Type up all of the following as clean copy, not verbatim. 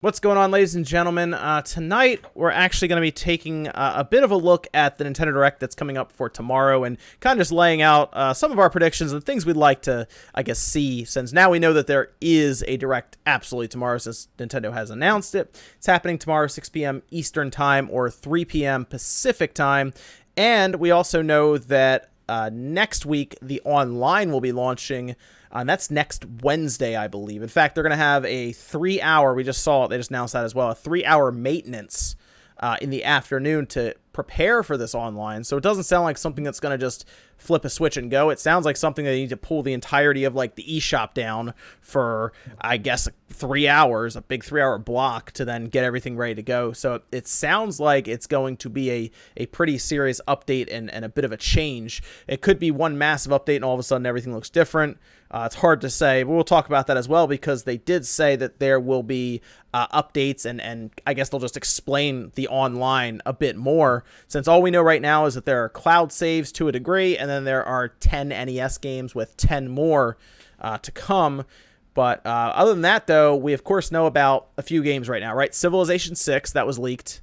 What's going on, ladies and gentlemen? Tonight, we're actually going to be taking a bit of a look at the Nintendo Direct that's coming up for tomorrow and kind of just laying out some of our predictions and things we'd like to, I guess, see, since now we know that there is a Direct absolutely tomorrow since Nintendo has announced it. It's happening tomorrow, 6 p.m. Eastern Time or 3 p.m. Pacific Time. And we also know that next week, the online will be launching. And that's next Wednesday, I believe. In fact, they're going to have a 3-hour, we just saw it, they just announced that as well, a 3-hour maintenance in the afternoon to prepare for this online. So it doesn't sound like something that's going to just flip a switch and go. It sounds like something they need to pull the entirety of like the eShop down for, I guess, 3 hours, a big 3-hour block to then get everything ready to go. So it sounds like it's going to be a pretty serious update and a bit of a change. It could be one massive update and all of a sudden everything looks different. It's hard to say, but we'll talk about that as well because they did say that there will be updates and I guess they'll just explain the online a bit more, since all we know right now is that there are cloud saves to a degree and then there are 10 NES games with 10 more to come. But other than that, though, we of course know about a few games right now, right? Civilization 6, that was leaked.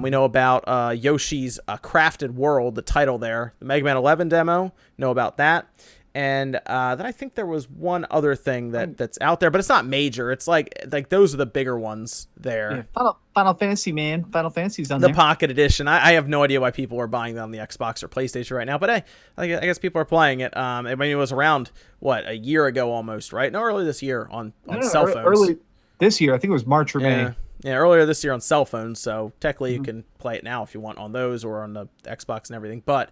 We know about Yoshi's Crafted World, the title there. The Mega Man 11 demo, know about that. And then I think there was one other thing that's out there, but it's not major. It's like those are the bigger ones there. Yeah, Final Fantasy, man. Final Fantasy's on the there. Pocket Edition. I have no idea why people are buying that on the Xbox or PlayStation right now, but hey, I guess people are playing it. I mean, it was around, a year ago almost, right? No, early this year on cell phones. Early this year. I think it was March or May. Yeah, earlier this year on cell phones, so technically you can play it now if you want on those or on the Xbox and everything, but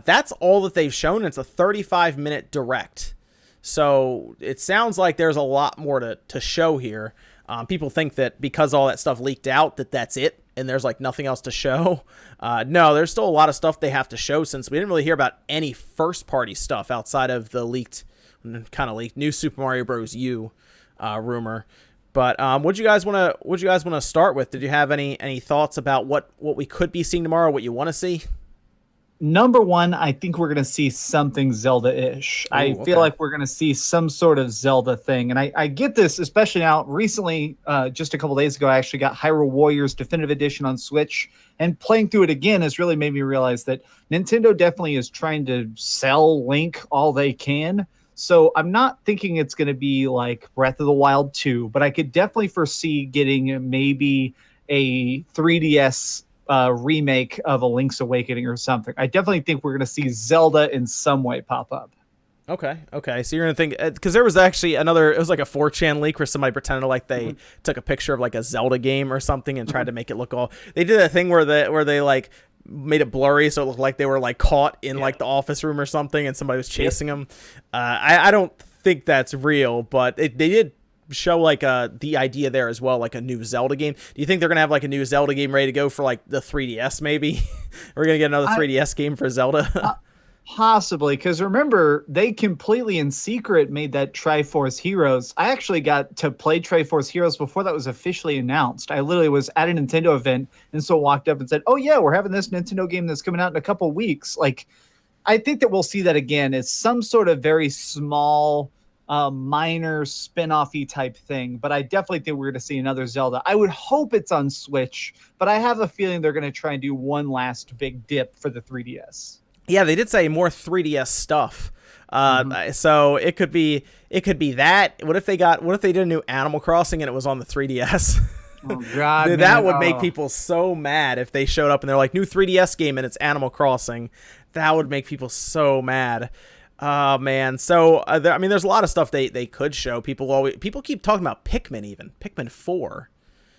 that's all that they've shown. It's a 35-minute direct. So it sounds like there's a lot more to show here. People think that because all that stuff leaked out, that's it, and there's like nothing else to show. No, there's still a lot of stuff they have to show, since we didn't really hear about any first-party stuff outside of the kind of leaked new Super Mario Bros. U rumor. But what do you guys want to start with? Did you have any thoughts about what we could be seeing tomorrow? What you want to see? Number one, I think we're going to see something Zelda-ish. I feel like we're going to see some sort of Zelda thing. And I get this, especially now, recently, just a couple days ago, I actually got Hyrule Warriors Definitive Edition on Switch. And playing through it again has really made me realize that Nintendo definitely is trying to sell Link all they can. So I'm not thinking it's going to be like Breath of the Wild 2, but I could definitely foresee getting maybe a 3DS remake of a Link's Awakening or something. I definitely think we're going to see Zelda in some way pop up. Okay. So you're going to think, because there was actually it was like a 4chan leak where somebody pretended like they took a picture of like a Zelda game or something and tried to make it look they did that thing where they like made it blurry so it looked like they were like caught in like the office room or something and somebody was chasing them. I don't think that's real, but they did show like the idea there as well, like a new Zelda game. Do you think they're gonna have like a new Zelda game ready to go for like the 3DS maybe? We're gonna get another 3DS game for Zelda? Possibly, because remember, they completely in secret made that Triforce Heroes. I actually got to play Triforce Heroes before that was officially announced. I literally was at a Nintendo event and so walked up and said, oh yeah, we're having this Nintendo game that's coming out in a couple weeks. Like, I think that we'll see that again. It's some sort of very small minor spin-off-y type thing, but I definitely think we're going to see another Zelda. I would hope it's on Switch, but I have a feeling they're going to try and do one last big dip for the 3DS. Yeah, they did say more 3DS stuff. So it could be that. What if they did a new Animal Crossing and it was on the 3DS? Oh God, dude, that would make people so mad if they showed up and they're like, new 3DS game and it's Animal Crossing. That would make people so mad. Oh man, so I mean, there's a lot of stuff they could show. People keep talking about Pikmin, even Pikmin 4.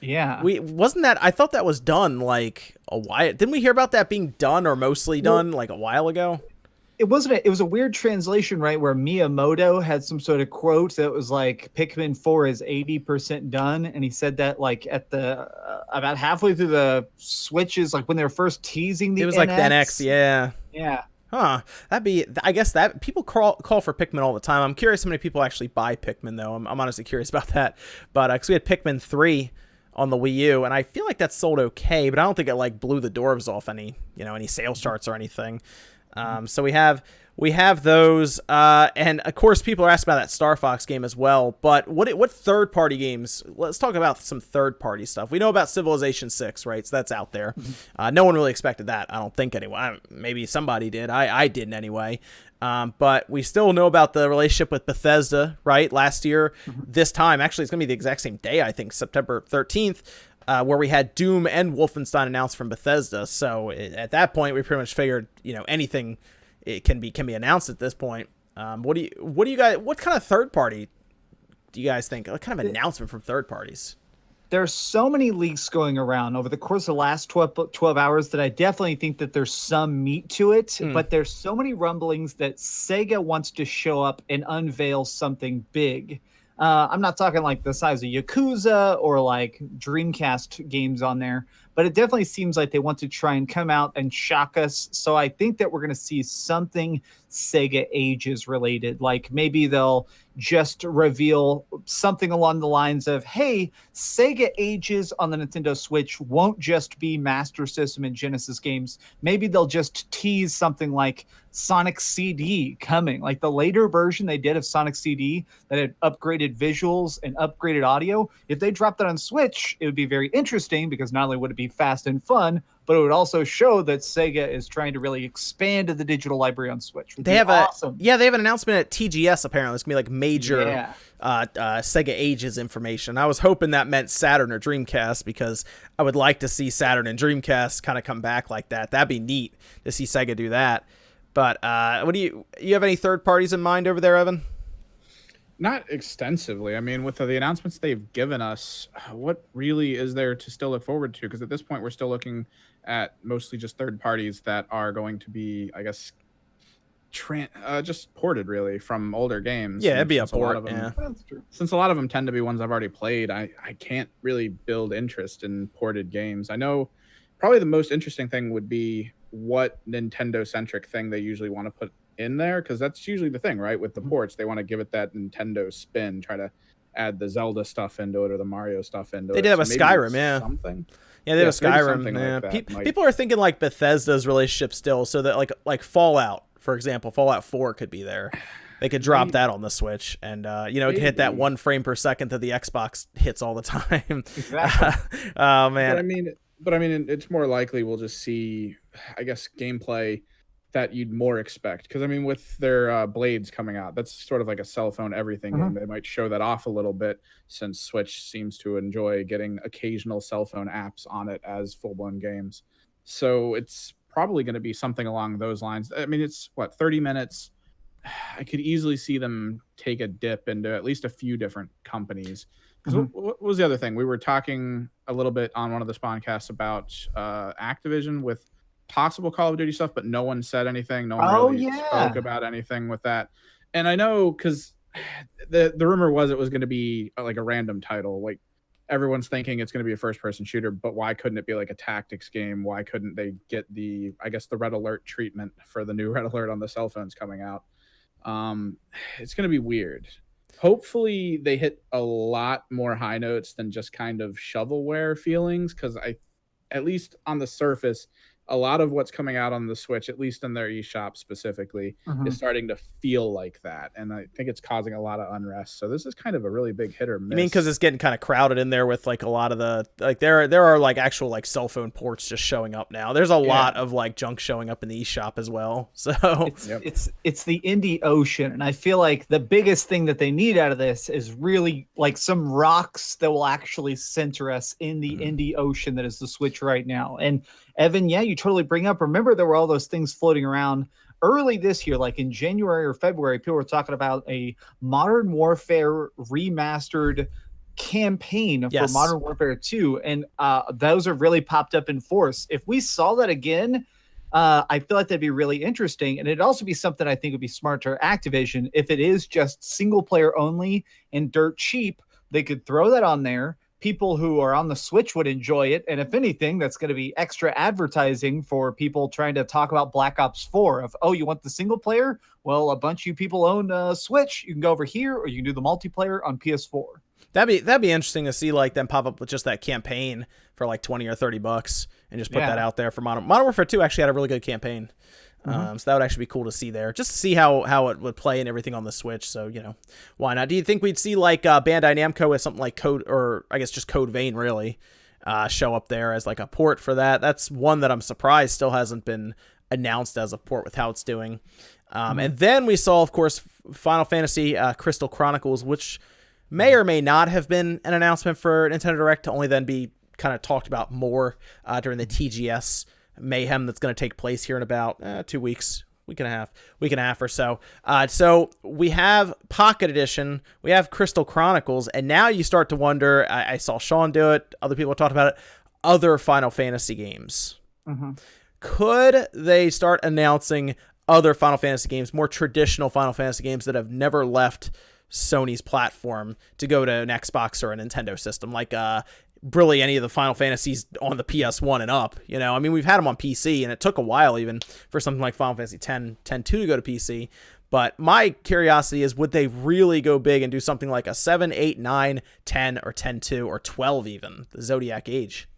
Yeah, I thought that was done like a while. Didn't we hear about that being done or mostly done like a while ago? It was a weird translation, right? Where Miyamoto had some sort of quote that was like Pikmin 4 is 80% done, and he said that like at the about halfway through the Switches, like when they were first teasing the. It was NX. like the NX, yeah. Yeah. Huh. I guess that people call for Pikmin all the time. I'm curious how many people actually buy Pikmin though. I'm honestly curious about that. But because we had Pikmin 3 on the Wii U, and I feel like that sold okay, but I don't think it like blew the doors off any sales charts or anything. So we have those, and of course people are asking about that Star Fox game as well. But what third party games? Let's talk about some third party stuff. We know about Civilization 6, right? So that's out there. No one really expected that. I don't think anyone. Maybe somebody did. I didn't anyway. But we still know about the relationship with Bethesda, right? Last year, this time, actually, it's going to be the exact same day, I think, September 13th, where we had Doom and Wolfenstein announced from Bethesda. So at that point, we pretty much figured, anything it can be announced at this point. What kind of third party do you guys think? What kind of announcement from third parties? There's so many leaks going around over the course of the last 12 hours that I definitely think that there's some meat to it. But there's so many rumblings that Sega wants to show up and unveil something big. I'm not talking like the size of Yakuza or like Dreamcast games on there, but it definitely seems like they want to try and come out and shock us. So I think that we're going to see something Sega Ages related. Like maybe they'll just reveal something along the lines of, hey, Sega Ages on the Nintendo Switch won't just be Master System and Genesis games. Maybe they'll just tease something like Sonic CD coming, like the later version they did of Sonic CD that had upgraded visuals and upgraded audio. If they dropped that on Switch, it would be very interesting because not only would it be fast and fun, but it would also show that Sega is trying to really expand the digital library on Switch. They have awesome. They have an announcement at TGS apparently. It's gonna be like major Sega Ages information. I was hoping that meant Saturn or Dreamcast because I would like to see Saturn and Dreamcast kind of come back like that. That'd be neat to see Sega do that. But what do you have any third parties in mind over there, Evan? Not extensively. I mean, with the announcements they've given us, what really is there to still look forward to? Because at this point, we're still looking at mostly just third parties that are going to be, I guess, just ported really from older games. Yeah, it'd be a port. That's true. Since a lot of them tend to be ones I've already played, I can't really build interest in ported games. I know probably the most interesting thing would be what Nintendo-centric thing they usually want to put in there, because that's usually the thing, right? With the ports, they want to give it that Nintendo spin, try to add the Zelda stuff into it or the Mario stuff into it. They did have a Skyrim, yeah. Something. Yeah, they have a Skyrim. Yeah. People are thinking like Bethesda's relationship still, so that like Fallout, for example, Fallout 4 could be there. They could drop that on the Switch, and it could hit that 1 frame per second that the Xbox hits all the time. Exactly. Oh man. But I mean, it's more likely we'll just see, I guess, gameplay that you'd more expect. Because I mean, with their Blades coming out, that's sort of like a cell phone everything game. They might show that off a little bit, since Switch seems to enjoy getting occasional cell phone apps on it as full-blown games. So it's probably going to be something along those lines. I mean, it's 30 minutes. I could easily see them take a dip into at least a few different companies. Because what was the other thing? We were talking a little bit on one of the Spawncasts about Activision with possible Call of Duty stuff, but no one said anything. No one really spoke about anything with that. And I know because the rumor was it was going to be like a random title. Like everyone's thinking it's going to be a first-person shooter, but why couldn't it be like a tactics game? Why couldn't they get the Red Alert treatment for the new Red Alert on the cell phones coming out? It's going to be weird. Hopefully they hit a lot more high notes than just kind of shovelware feelings, because at least on the surface, a lot of what's coming out on the Switch, at least in their eShop specifically, is starting to feel like that. And I think it's causing a lot of unrest. So this is kind of a really big hit or miss. You mean because it's getting kind of crowded in there with like a lot of the, like there are like actual like cell phone ports just showing up now. There's a lot of like junk showing up in the eShop as well. So it's the indie ocean. And I feel like the biggest thing that they need out of this is really like some rocks that will actually center us in the indie ocean that is the Switch right now. And Evan, yeah, you totally bring up. Remember, there were all those things floating around early this year, like in January or February. People were talking about a Modern Warfare remastered campaign for Modern Warfare 2, and those have really popped up in force. If we saw that again, I feel like that'd be really interesting, and it'd also be something I think would be smart to Activision. If it is just single player only and dirt cheap, they could throw that on there. People who are on the Switch would enjoy it. And if anything, that's going to be extra advertising for people trying to talk about Black Ops 4 of, oh, you want the single player? Well, a bunch of you people own a Switch. You can go over here, or you can do the multiplayer on PS4. That'd be interesting to see, like them pop up with just that campaign for like $20 or $30 and just put that out there for Modern Warfare 2 actually had a really good campaign. So that would actually be cool to see there, just to see how it would play and everything on the Switch. So, why not? Do you think we'd see like Bandai Namco with something like Code, or I guess just Code Vein really, show up there as like a port for that? That's one that I'm surprised still hasn't been announced as a port with how it's doing. And then we saw, of course, Final Fantasy Crystal Chronicles, which may or may not have been an announcement for Nintendo Direct, to only then be kind of talked about more during the TGS mayhem that's going to take place here in about 2 weeks, week and a half or so. So we have Pocket Edition, we have Crystal Chronicles, and now you start to wonder, I saw Sean do it, other people talked about it, other Final Fantasy games. Could they start announcing other Final Fantasy games, more traditional Final Fantasy games that have never left Sony's platform to go to an Xbox or a Nintendo system, like really any of the Final Fantasies on the PS1 and up? I mean, we've had them on PC, and it took a while even for something like Final Fantasy 10-2 to go to PC. But my curiosity is, would they really go big and do something like a 7, 8, 9, 10, or 10-2, or 12 even, the Zodiac Age?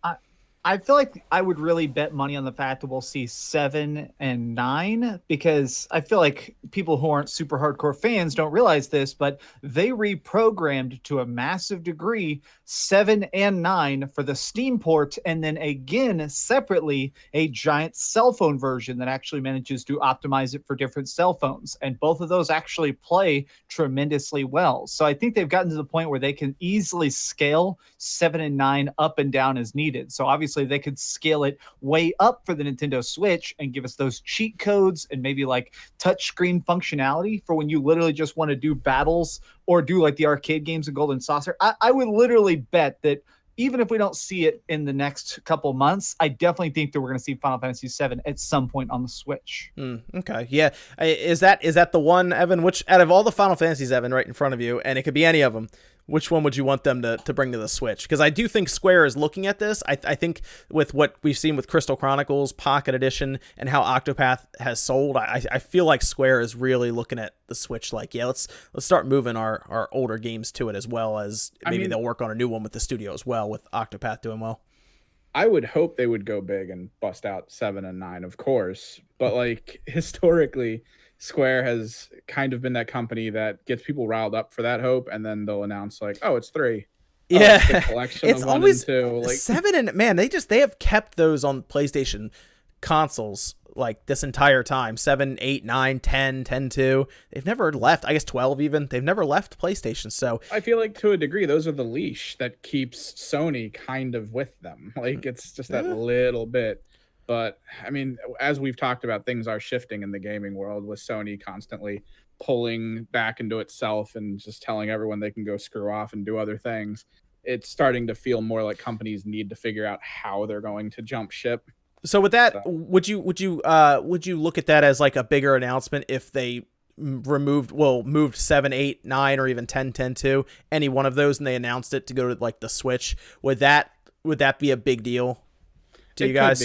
I feel like I would really bet money on the fact that we'll see 7 and 9, because I feel like people who aren't super hardcore fans don't realize this, but they reprogrammed to a massive degree 7 and 9 for the Steam port, and then again separately a giant cell phone version that actually manages to optimize it for different cell phones, and both of those actually play tremendously well. So I think they've gotten to the point where they can easily scale 7 and 9 up and down as needed. So obviously they could scale it way up for the Nintendo Switch and give us those cheat codes and maybe like touchscreen functionality for when you literally just want to do battles or do like the arcade games in Golden Saucer. I would literally bet that even if we don't see it in the next couple months, I definitely think that we're going to see Final Fantasy VII at some point on the Switch. Okay, yeah. Is that the one, Evan? Which out of all the Final Fantasies, Evan, right in front of you, and it could be any of them, which one would you want them to bring to the Switch? Because I do think Square is looking at this. I think with what we've seen with Crystal Chronicles, Pocket Edition, and how Octopath has sold, I feel like Square is really looking at the Switch like, yeah, let's start moving our older games to it, as well as maybe they'll work on a new one with the studio as well, with Octopath doing well. I would hope they would go big and bust out 7 and 9, of course. But like historically, Square has kind of been that company that gets people riled up for that hope, and then they'll announce like, "Oh, it's 3." Yeah, it's the collection it's of always 1 and 2. Like 7 and man, they have kept those on PlayStation consoles like this entire time. 7, 8, 9, 10, 10-2. They've never left. I guess 12 even. They've never left PlayStation. So I feel like to a degree, those are the leash that keeps Sony kind of with them. Like it's just that little bit. But I mean, as we've talked about, things are shifting in the gaming world, with Sony constantly pulling back into itself and just telling everyone they can go screw off and do other things. It's starting to feel more like companies need to figure out how they're going to jump ship. So with that, would you look at that as like a bigger announcement if they moved 7, 8, 9, or even 10-2, any one of those, and they announced it to go to like the Switch? Would that be a big deal to you guys?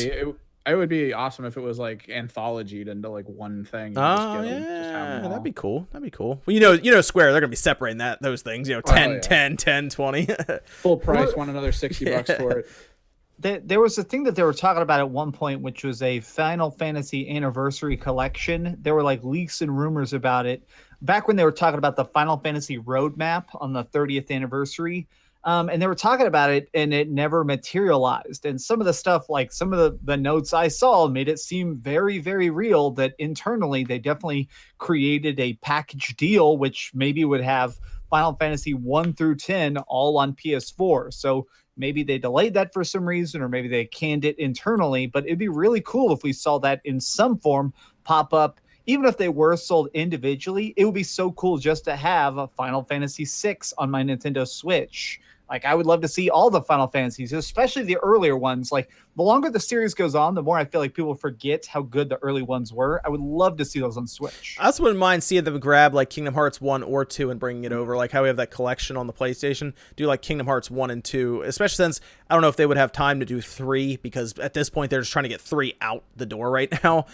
It would be awesome if it was like anthologied into like one thing. Oh yeah, that'd be cool. Well, you know, Square, they're gonna be separating those things. 10, 20. Full price, want another $60 for it. There was a thing that they were talking about at one point, which was a Final Fantasy Anniversary Collection. There were like leaks and rumors about it back when they were talking about the Final Fantasy roadmap on the 30th anniversary. And they were talking about it, and it never materialized. And some of the stuff, like some of the notes I saw, made it seem very, very real that internally they definitely created a package deal, which maybe would have Final Fantasy 1 through 10 all on PS4. So maybe they delayed that for some reason, or maybe they canned it internally. But it'd be really cool if we saw that in some form pop up. Even if they were sold individually, it would be so cool just to have a Final Fantasy VI on my Nintendo Switch. Like, I would love to see all the Final Fantasies, especially the earlier ones. Like, the longer the series goes on, the more I feel like people forget how good the early ones were. I would love to see those on Switch. I also wouldn't mind seeing them grab, like, Kingdom Hearts 1 or 2 and bringing it over. Like, how we have that collection on the PlayStation. Do, like, Kingdom Hearts 1 and 2, especially since I don't know if they would have time to do 3, because at this point, they're just trying to get 3 out the door right now.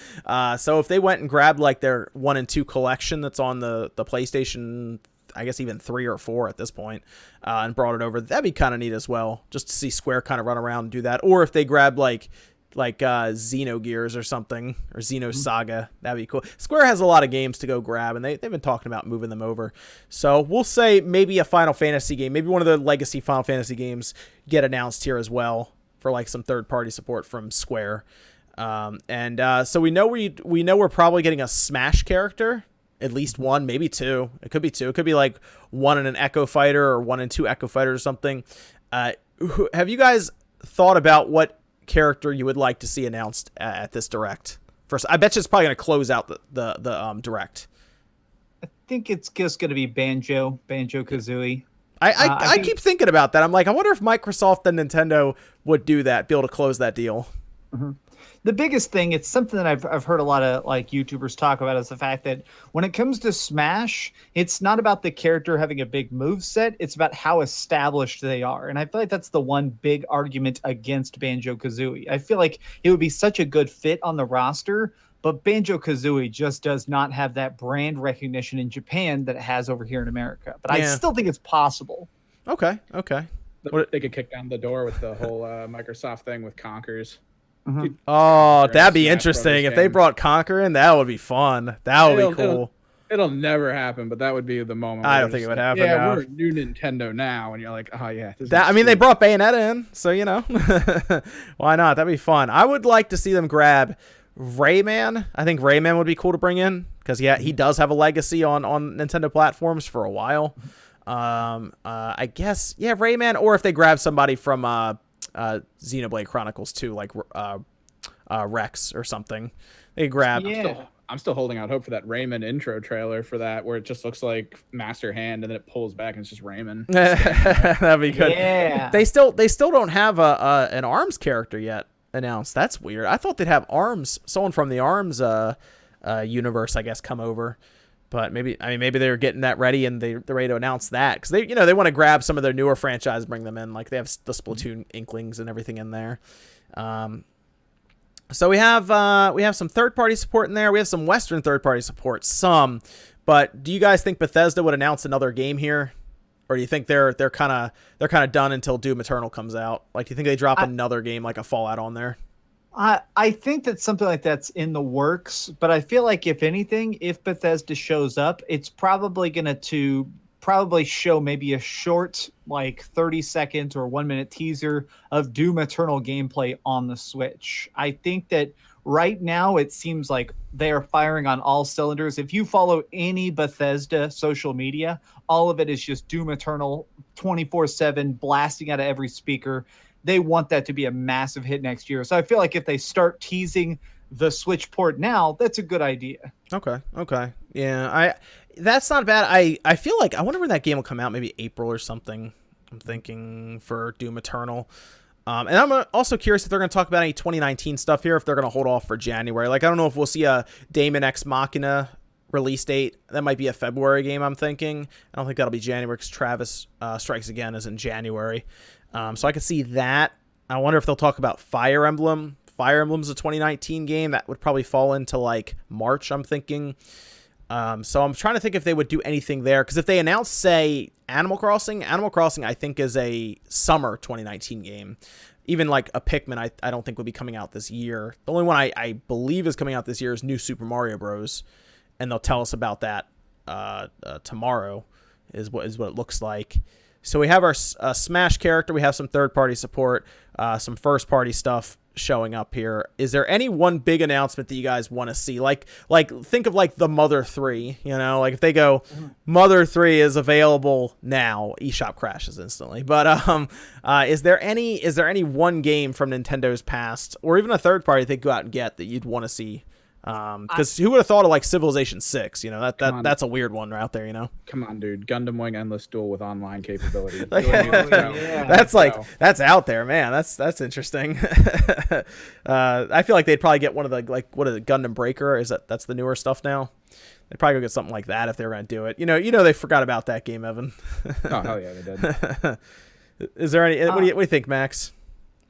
So if they went and grabbed, like, their 1 and 2 collection that's on the PlayStation, I guess even 3 or 4 at this point, and brought it over, that'd be kind of neat as well, just to see Square kind of run around and do that. Or if they grab like Xenogears or something, or Xenosaga. That'd be cool. Square has a lot of games to go grab, and they've been talking about moving them over. So we'll say maybe a Final Fantasy game, maybe one of the legacy Final Fantasy games get announced here as well for like some third-party support from Square. So we know we're probably getting a Smash character, at least one, maybe two. It could be two. It could be like one in an Echo Fighter or one in two Echo Fighters or something. Have you guys thought about what character you would like to see announced at this direct? First, I bet you it's probably going to close out the direct. I think it's just going to be Banjo-Kazooie. I keep thinking about that. I'm like, I wonder if Microsoft and Nintendo would do that, be able to close that deal. Mm-hmm. The biggest thing, it's something that I've heard a lot of like YouTubers talk about, is the fact that when it comes to Smash, it's not about the character having a big move set, it's about how established they are. And I feel like that's the one big argument against Banjo-Kazooie. I feel like it would be such a good fit on the roster, but Banjo-Kazooie just does not have that brand recognition in Japan that it has over here in America. But I still think it's possible. Okay. They could kick down the door with the whole Microsoft thing with Conkers. Mm-hmm. Oh, that'd be interesting. If they brought Conquer in, that would be fun. That would be cool. It'll never happen, but that would be the moment. I don't think it would happen. Yeah, now. we're new Nintendo now, and you're like, oh yeah. They brought Bayonetta in, so why not? That'd be fun. I would like to see them grab Rayman. I think Rayman would be cool to bring in because he does have a legacy on Nintendo platforms for a while. I guess Rayman, or if they grab somebody from Xenoblade Chronicles 2, like Rex or something. They grab. I'm still holding out hope for that Rayman intro trailer for that, where it just looks like Master Hand and then it pulls back and it's just Rayman. That'd be good. Yeah. They still don't have an ARMS character yet announced. That's weird. I thought they'd have ARMS, someone from the ARMS universe, I guess, come over. But maybe they're getting that ready and they're ready to announce that because they want to grab some of their newer franchise, bring them in. Like they have the Splatoon Inklings and everything in there. So we have some third party support in there. We have some Western third party support, but do you guys think Bethesda would announce another game here, or do you think they're kind of done until Doom Eternal comes out? Like, do you think they drop another game like a Fallout on there? I think that something like that's in the works, but I feel like if anything, if Bethesda shows up, it's probably going to show maybe a short, like 30-second or 1-minute teaser of Doom Eternal gameplay on the Switch. I think that right now it seems like they are firing on all cylinders. If you follow any Bethesda social media, all of it is just Doom Eternal 24/7 blasting out of every speaker. They want that to be a massive hit next year. So I feel like if they start teasing the Switch port now, that's a good idea. Okay. Yeah, that's not bad. I feel like I wonder when that game will come out, maybe April or something. I'm thinking for Doom Eternal. And I'm also curious if they're going to talk about any 2019 stuff here, if they're going to hold off for January. Like, I don't know if we'll see a Daemon X Machina release date. That might be a February game, I'm thinking. I don't think that'll be January because Travis Strikes Again is in January. So I could see that. I wonder if they'll talk about Fire Emblem. Fire Emblem's a 2019 game. That would probably fall into like March, I'm thinking. So I'm trying to think if they would do anything there. Because if they announce, say, Animal Crossing I think is a summer 2019 game. Even like a Pikmin I don't think would be coming out this year. The only one I believe is coming out this year is New Super Mario Bros. And they'll tell us about that tomorrow is what it looks like. So we have our Smash character. We have some third-party support, some first-party stuff showing up here. Is there any one big announcement that you guys want to see? Like think of like the Mother 3, like if they go, Mother 3 is available now, eShop crashes instantly. But is there any one game from Nintendo's past, or even a third-party they go out and get that you'd want to see? Because who would have thought of like Civilization 6? That's a weird one out there. Come on, dude. Gundam Wing Endless Duel with online capability. That's out there, man. That's interesting. I feel like they'd probably get one of the what is it, Gundam Breaker? That's the newer stuff now? They'd probably go get something like that if they were going to do it. They forgot about that game, Evan. Oh hell yeah, they did. Is there any? What do you think, Max?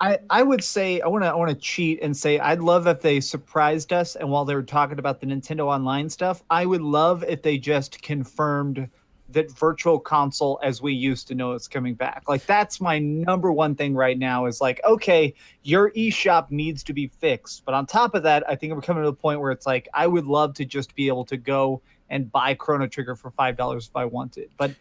I would say I want to cheat and say I'd love if they surprised us, and while they were talking about the Nintendo Online stuff, I would love if they just confirmed that Virtual Console as we used to know is coming back. Like, that's my number one thing right now is like, okay, your eShop needs to be fixed. But on top of that, I think we're coming to the point where it's like, I would love to just be able to go and buy Chrono Trigger for $5 if I wanted. But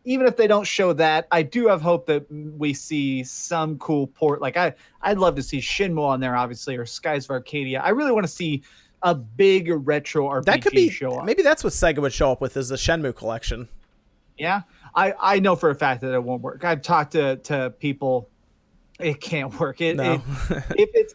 even if they don't show that, I do have hope that we see some cool port. Like, I'd love to see Shenmue on there, obviously, or Skies of Arcadia. I really want to see a big retro RPG that could be, show up. Maybe that's what Sega would show up with, is the Shenmue collection. Yeah, I know for a fact that it won't work. I've talked to people. It can't work. No. If it's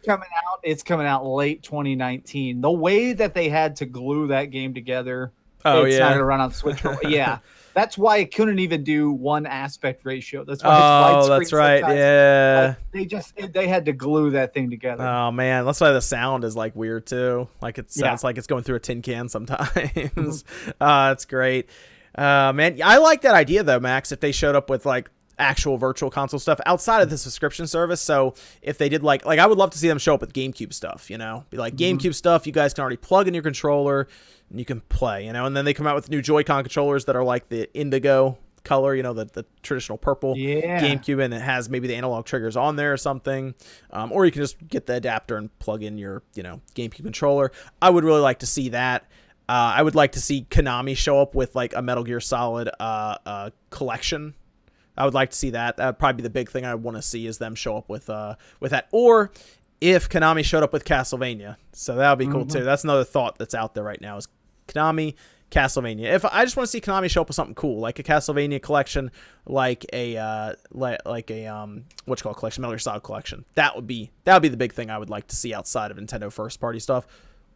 coming out late 2019. The way that they had to glue that game together, it's not going to run on Switch. Yeah, that's why it couldn't even do one aspect ratio. That's why it's widescreen. That's right. Sometimes. Yeah. They had to glue that thing together. Oh man, that's why the sound is like weird too. Like it sounds like it's going through a tin can sometimes. It's great. Man, I like that idea though, Max. If they showed up with like actual Virtual Console stuff outside of the subscription service. So if they did like I would love to see them show up with GameCube stuff, you know, be like GameCube stuff. You guys can already plug in your controller and you can play, you know, and then they come out with new Joy-Con controllers that are like the indigo color, you know, the traditional purple GameCube, and it has maybe the analog triggers on there or something. Or you can just get the adapter and plug in your, you know, GameCube controller. I would really like to see that. I would like to see Konami show up with like a Metal Gear Solid collection. I would like to see that. That would probably be the big thing I want to see, is them show up with that. Or if Konami showed up with Castlevania. So that would be cool too. That's another thought that's out there right now, is Konami, Castlevania. If I just want to see Konami show up with something cool, like a Castlevania collection, like a collection, Metal Gear Solid collection. That would be the big thing I would like to see outside of Nintendo first party stuff,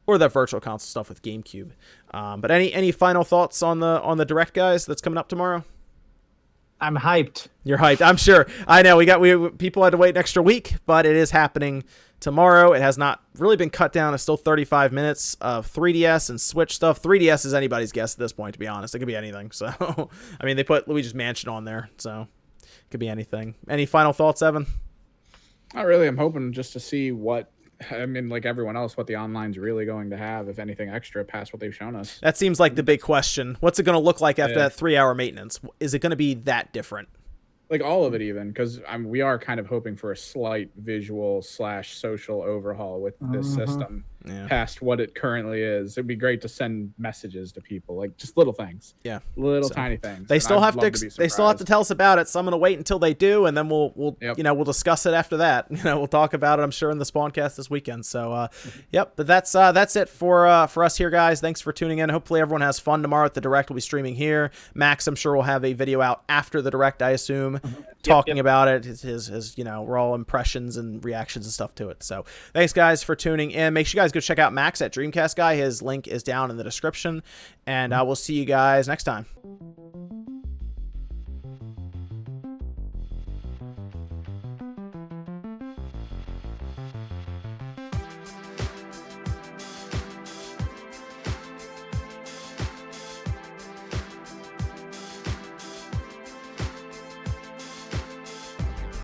or that Virtual Console stuff with GameCube. But any final thoughts on the Direct, guys, that's coming up tomorrow? I'm hyped. You're hyped. I'm sure. I know people had to wait an extra week, but it is happening tomorrow. It has not really been cut down. It's still 35 minutes of 3DS and Switch stuff. 3DS is anybody's guess at this point, to be honest. It could be anything. So, I mean, they put Luigi's Mansion on there, so it could be anything. Any final thoughts, Evan? Not really. I'm hoping just to see like everyone else, what the online's really going to have, if anything extra past what they've shown us. That seems like the big question. What's it going to look like after that 3-hour maintenance? Is it going to be that different? Like all of it, even, because we are kind of hoping for a slight visual / social overhaul with this system past what it currently is. It'd be great to send messages to people, like just little things, tiny things. They still have to tell us about it. So I'm gonna wait until they do, and then we'll we'll discuss it after that. We'll talk about it, I'm sure, in the Spawncast this weekend. So but that's it for us here, guys. Thanks for tuning in. Hopefully everyone has fun tomorrow at the Direct. We'll be streaming here. Max, I'm sure, will have a video out after the Direct, I assume, talking about it, his we're all impressions and reactions and stuff to it. So thanks, guys, for tuning in. Make sure you guys go check out Max at Dreamcast Guy. His link is down in the description, and we'll see you guys next time.